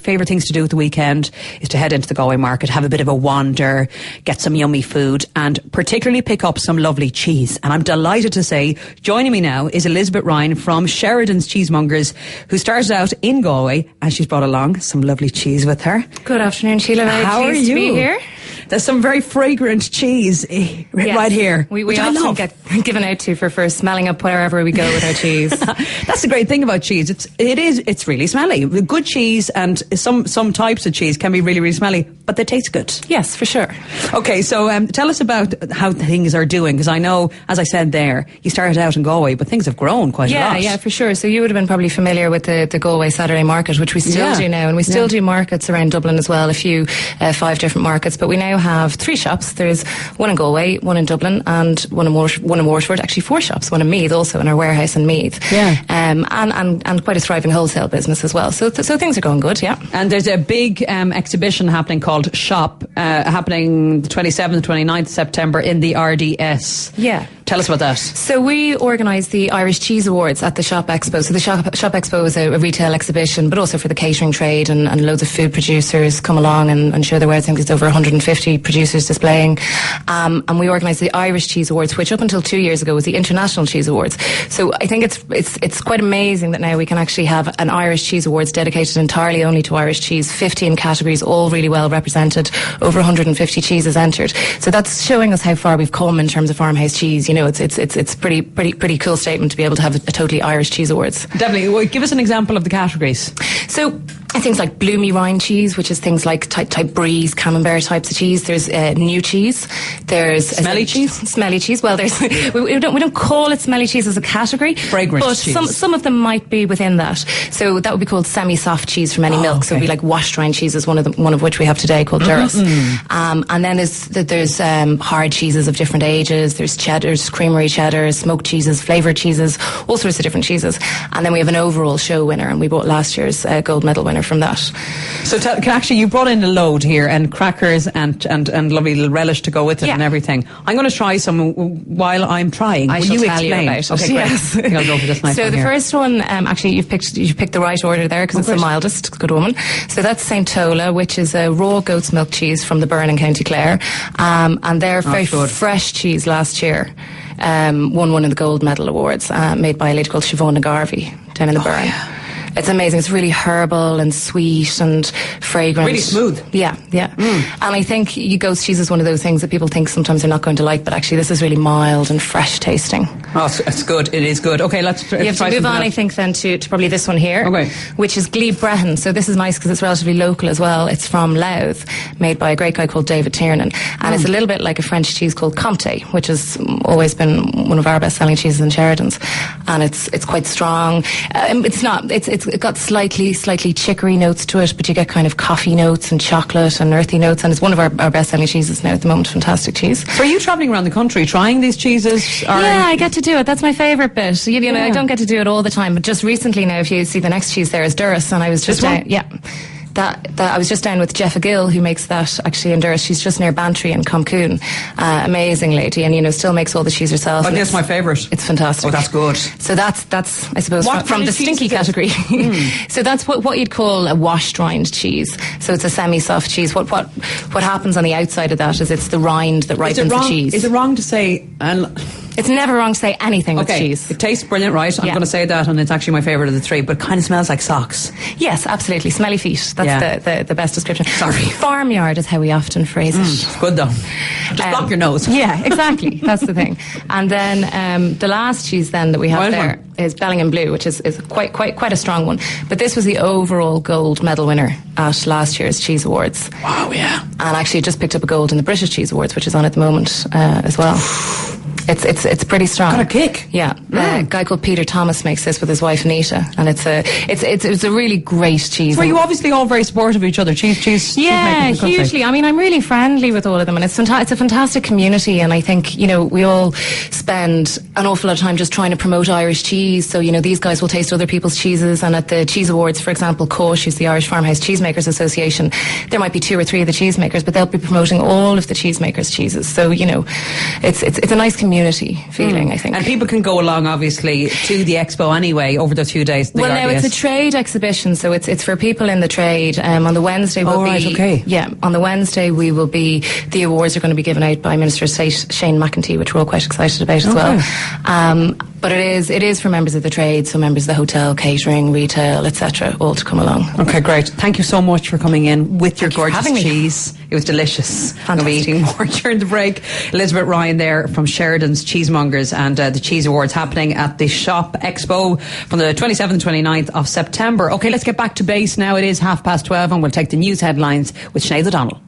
favourite things to do at the weekend is to head into the Galway market, have a bit of a wander, get some yummy food, and particularly pick up some lovely cheese. And I'm delighted to say, joining me now is Elisabeth Ryan from Sheridan's Cheesemongers, who started out in Galway, and she's brought along some lovely cheese with her. Good afternoon, Sheila. How are you? To be here. There's some very fragrant cheese right here. We often get given out to for smelling up wherever we go with our cheese. That's the great thing about cheese. It's really smelly. Good cheese and some types of cheese can be really, really smelly, but they taste good. Yes, for sure. Okay, so tell us about how things are doing, because I know, as I said there, you started out in Galway, but things have grown quite a lot. Yeah, for sure. So you would have been probably familiar with the Galway Saturday Market, which we still do now, and we still do markets around Dublin as well, 5 different markets, but we now have 3 shops. There's one in Galway, one in Dublin, and one in Waterford. Actually 4 shops, one in Meath also, in our warehouse in Meath. Yeah. And quite a thriving wholesale business as well. So things are going good, yeah. And there's a big exhibition happening called Shop, happening the 27th, 29th September in the RDS. Yeah. Tell us about that. So we organise the Irish Cheese Awards at the Shop Expo. So the Shop Expo is a retail exhibition, but also for the catering trade, and loads of food producers come along and show their wares. I think there's over 150 producers displaying. And we organise the Irish Cheese Awards, which up until 2 years ago was the International Cheese Awards. So I think it's quite amazing that now we can actually have an Irish Cheese Awards dedicated entirely only to Irish cheese. 15 categories, all really well represented. Over 150 cheeses entered. So that's showing us how far we've come in terms of farmhouse cheese. You know, it's pretty cool statement to be able to have a totally Irish Cheese Awards. Definitely. Well, give us an example of the categories. So things like bloomy rind cheese, which is things like type brie, camembert types of cheese. There's new cheese. There's smelly cheese. Smelly cheese. Well, there's we don't call it smelly cheese as a category. Fragrant but cheese. some of them might be within that. So that would be called semi-soft cheese from any milk. Okay. So it'd be like washed rind cheeses, one of which we have today called Duras. And then there's hard cheeses of different ages. There's cheddars, creamery cheddars, smoked cheeses, flavoured cheeses, all sorts of different cheeses. And then we have an overall show winner, and we bought last year's gold medal winner from that. So actually you brought in a load here, and crackers and lovely little relish to go with it and everything. I'm going to try some while I'm trying. Will you explain? Okay, great. Yes. I think I'll go for this nice so one the here. First one, actually you've picked the right order there, because it's the mildest. Good woman. So that's St. Tola, which is a raw goat's milk cheese from the Burn in County Clare, and they're very fresh cheese. Last year won one of the gold medal awards, made by a lady called Siobhan Garvey down in the Burn. Yeah. It's amazing. It's really herbal and sweet and fragrant. Really smooth. Yeah. And I think goat's cheese is one of those things that people think sometimes they're not going to like, but actually this is really mild and fresh tasting. Oh, it's good. It is good. Okay, let's try. You have to move on, I think, then to probably this one here, which is Glebe Brehan. So this is nice because it's relatively local as well. It's from Louth, made by a great guy called David Tiernan, and it's a little bit like a French cheese called Comté, which has always been one of our best-selling cheeses in Sheridan's, and it's quite strong. It's got slightly chicory notes to it, but you get kind of coffee notes and chocolate and earthy notes, and it's one of our best-selling cheeses now at the moment. Fantastic cheese. So are you travelling around the country trying these cheeses? Yeah, I get to do it. That's my favourite bit. You know, I don't get to do it all the time, but just recently now, if you see the next cheese there is Duras, and I was just that I was just down with Jeffa Gill, who makes that actually in Duras. She's just near Bantry in Comcoon. Amazing lady, and still makes all the cheese herself. Oh, that's my favourite. It's fantastic. Oh, that's good. So that's I suppose from the stinky category. So that's what you'd call a washed rind cheese. So it's a semi-soft cheese. What happens on the outside of that is it's the rind that ripens the cheese. Is it wrong to say? It's never wrong to say anything with cheese. It tastes brilliant, right? I'm going to say that, and it's actually my favourite of the 3, but it kind of smells like socks. Yes, absolutely. Smelly feet. That's the best description. Sorry. Farmyard is how we often phrase it. It's good though. Just block your nose. Yeah, exactly. That's the thing. And then the last cheese then that we have there is Bellingham Blue, which is quite a strong one. But this was the overall gold medal winner at last year's Cheese Awards. Wow, yeah. And actually just picked up a gold in the British Cheese Awards, which is on at the moment as well. It's pretty strong. Got a kick. Yeah. A guy called Peter Thomas makes this with his wife Anita, and it's a really great cheese. So are you obviously all very supportive of each other? Cheese. Yeah, hugely. I mean, I'm really friendly with all of them, and it's a fantastic community. And I think we all spend an awful lot of time just trying to promote Irish cheese. So these guys will taste other people's cheeses, and at the Cheese Awards, for example, COSH, who's the Irish Farmhouse Cheesemakers Association, there might be 2 or 3 of the cheesemakers, but they'll be promoting all of the cheesemakers' cheeses. So it's a nice community. community feeling, I think. And people can go along, obviously, to the expo anyway over those few days. Well, now it's a trade exhibition, so it's for people in the trade. On the Wednesday, on the Wednesday the awards are going to be given out by Minister of State Shane McEntee, which we're all quite excited about as well. But it is for members of the trade, so members of the hotel, catering, retail, etc., all to come along. Okay, great. Thank you so much for coming in with your gorgeous cheese. It was delicious. Fantastic. I'm going to be eating more during the break. Elisabeth Ryan there from Sheridan's Cheesemongers, and the Cheese Awards happening at the Shop Expo from the 27th and 29th of September. Okay, let's get back to base now. It is 12:30 and we'll take the news headlines with Sinead O'Donnell.